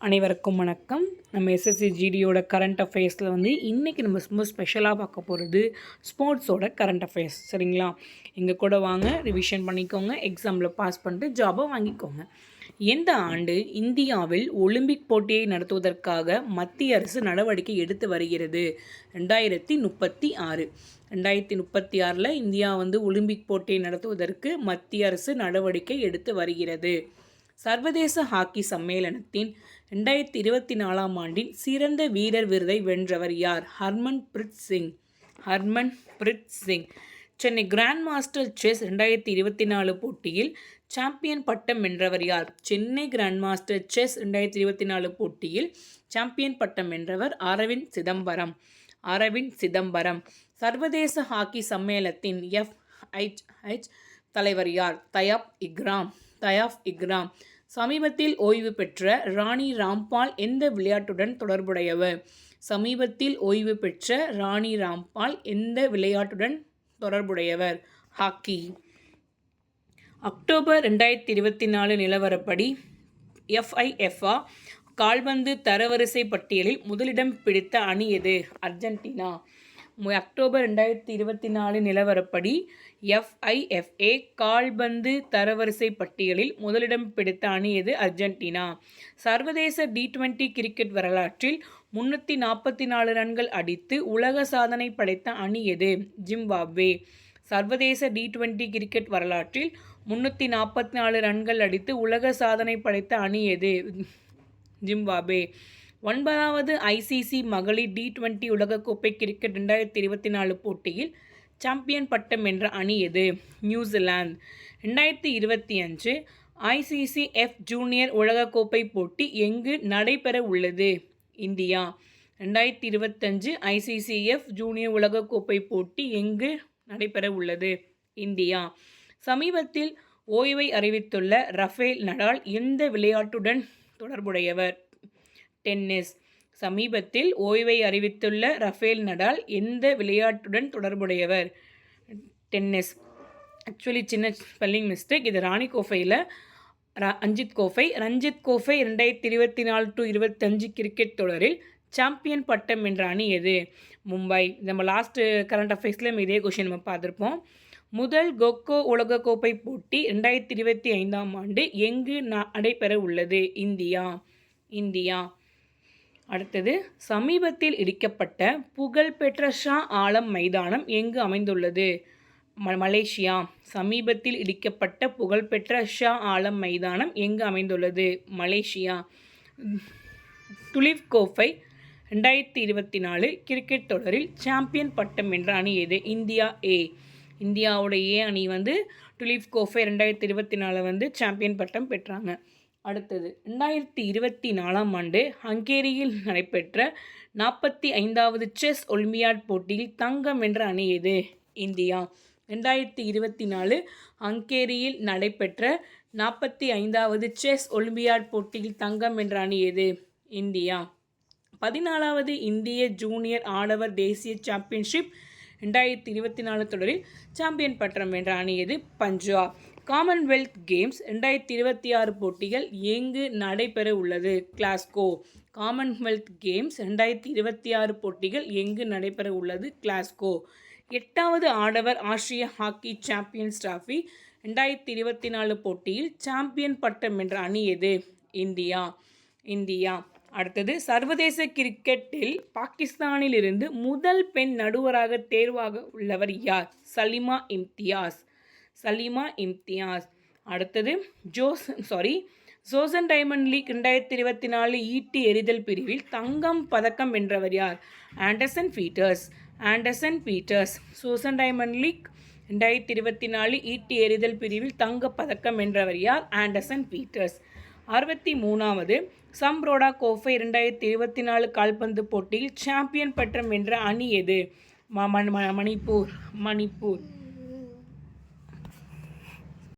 அனைவருக்கும் வணக்கம். நம்ம எஸ்எஸ்சி ஜிடியோட கரண்ட் அஃபேர்ஸில் இன்றைக்கி நம்ம ரொம்ப ஸ்பெஷலாக பார்க்க போகிறது ஸ்போர்ட்ஸோட கரண்ட் அஃபேர்ஸ். சரிங்களா? எங்கள் கூட வாங்க, ரிவிஷன் பண்ணிக்கோங்க, எக்ஸாமில் பாஸ் பண்ணிட்டு ஜாபை வாங்கிக்கோங்க. எந்த ஆண்டு இந்தியாவில் ஒலிம்பிக் போட்டியை நடத்துவதற்காக மத்திய அரசு நடவடிக்கை எடுத்து வருகிறது? 2036. 2036 இந்தியா ஒலிம்பிக் போட்டியை நடத்துவதற்கு மத்திய அரசு நடவடிக்கை எடுத்து வருகிறது. சர்வதேச ஹாக்கி சம்மேளனத்தின் 2024 ஆண்டின் சிறந்த வீரர் விருதை வென்றவர் யார்? Harmanpreet Singh. Chennai grandmaster chess 2024 போட்டியில் சாம்பியன் பட்டம் வென்றவர் யார்? சென்னை கிராண்ட் மாஸ்டர் செஸ் 2024 போட்டியில் சாம்பியன் பட்டம் வென்றவர் அரவிந்த் சிதம்பரம். சர்வதேச ஹாக்கி சம்மேளனத்தின் FIH தலைவர் யார்? தயாப் இக்ராம். சமீபத்தில் ஓய்வு பெற்ற ராணி ராம்பால் எந்த விளையாட்டுடன் தொடர்புடையவர்? ஹாக்கி. அக்டோபர் 2024 நிலவரப்படி FIFA கால்பந்து தரவரிசை பட்டியலில் முதலிடம் பிடித்த அணி எது? அர்ஜென்டினா. அக்டோபர் 2024 நிலவரப்படி FIFA கால்பந்து தரவரிசை பட்டியலில் முதலிடம் பிடித்த அணி எது? அர்ஜென்டினா. சர்வதேச T20 கிரிக்கெட் வரலாற்றில் 344 ரன்கள் அடித்து உலக சாதனை படைத்த அணி எது? ஜிம்பாப்வே. சர்வதேச T20 கிரிக்கெட் வரலாற்றில் 344 ரன்கள் அடித்து உலக சாதனை படைத்த அணி எது? ஜிம்பாப்வே. 9வது ICC மகளிர் T20 உலகக்கோப்பை கிரிக்கெட் 2024 போட்டியில் சாம்பியன் பட்டம் வென்ற அணி எது? நியூசிலாந்து. 2025 ICC F ஜூனியர் உலகக்கோப்பை போட்டி எங்கு நடைபெற உள்ளது? இந்தியா. 2025 ICC F ஜூனியர் உலகக்கோப்பை போட்டி எங்கு நடைபெற உள்ளது? இந்தியா. சமீபத்தில் ஓய்வை அறிவித்துள்ள ரஃபேல் நடால் எந்த விளையாட்டுடன் தொடர்புடையவர்? டென்னிஸ். சமீபத்தில் ஓய்வை அறிவித்துள்ள ரஃபேல் நடால் எந்த விளையாட்டுடன் தொடர்புடையவர்? டென்னிஸ். ஆக்சுவலி சின்ன ஸ்பெல்லிங் மிஸ்டேக். இது ராணி கோப்பையில் ரஞ்சித் கோப்பை 2024-25 கிரிக்கெட் தொடரில் சாம்பியன் பட்டம் வென்ற அணி எது? மும்பை. நம்ம லாஸ்ட்டு கரண்ட் அஃபேர்ஸில் இதே கொஷின் நம்ம பார்த்துருப்போம். முதல் கொக்கோ உலகக்கோப்பை போட்டி 2025 ஆண்டு எங்கு நடைபெற உள்ளது? இந்தியா. அடுத்தது, சமீபத்தில் இடிக்கப்பட்ட புகழ்பெற்ற ஷா ஆலம் மைதானம் எங்கு அமைந்துள்ளது? மலேசியா. சமீபத்தில் இடிக்கப்பட்ட புகழ்பெற்ற ஷா ஆலம் மைதானம் எங்கு அமைந்துள்ளது? மலேசியா. துலீப் கோப்பை 2024 கிரிக்கெட் தொடரில் சாம்பியன் பட்டம் வென்ற அணி எது? India A. இந்தியாவோட A அணி துலீப் கோப்பை 2024 சாம்பியன் பட்டம் பெற்றாங்க. அடுத்தது, 2024 ஆண்டு ஹங்கேரியில் நடைபெற்ற 45வது செஸ் ஒலிம்பியாட் போட்டியில் தங்கம் வென்ற அணி எது? இந்தியா. 2024 ஹங்கேரியில் நடைபெற்ற 45வது செஸ் ஒலிம்பியாட் போட்டியில் தங்கம் வென்ற அணி எது? இந்தியா. 14வது இந்திய ஜூனியர் ஆடவர் தேசிய சாம்பியன்ஷிப் 2024 தொடரில் சாம்பியன் பட்டம் வென்ற அணி எது? பஞ்சாப். காமன்வெல்த் கேம்ஸ் 2026 போட்டிகள் எங்கு நடைபெற உள்ளது? கிளாஸ்கோ. காமன்வெல்த் கேம்ஸ் 2026 போட்டிகள் எங்கு நடைபெற உள்ளது? கிளாஸ்கோ. 8வது ஆடவர் ஆசிய ஹாக்கி சாம்பியன்ஸ் டிராஃபி 2024 போட்டியில் சாம்பியன் பட்டம் வென்ற அணி எது? இந்தியா. அடுத்தது, சர்வதேச கிரிக்கெட்டில் பாகிஸ்தானிலிருந்து முதல் பெண் நடுவராக தேர்வாக உள்ளவர் யார்? சலிமா இம்தியாஸ். அடுத்தது, ஜோசன் டைமண்ட் லீக் 2024 ஈட்டி எறிதல் பிரிவில் தங்கம் பதக்கம் வென்றவர் யார்? Anderson Peters. ஜோசன் டைமண்ட் லீக் 2024 ஈட்டி எறிதல் பிரிவில் தங்க பதக்கம் வென்றவர் யார்? Anderson Peter's. 63வது சம்ப்ரோடா கோப்பை 2024 கால்பந்து போட்டியில் சாம்பியன் பட்டம் வென்ற அணி எது? மணிப்பூர்.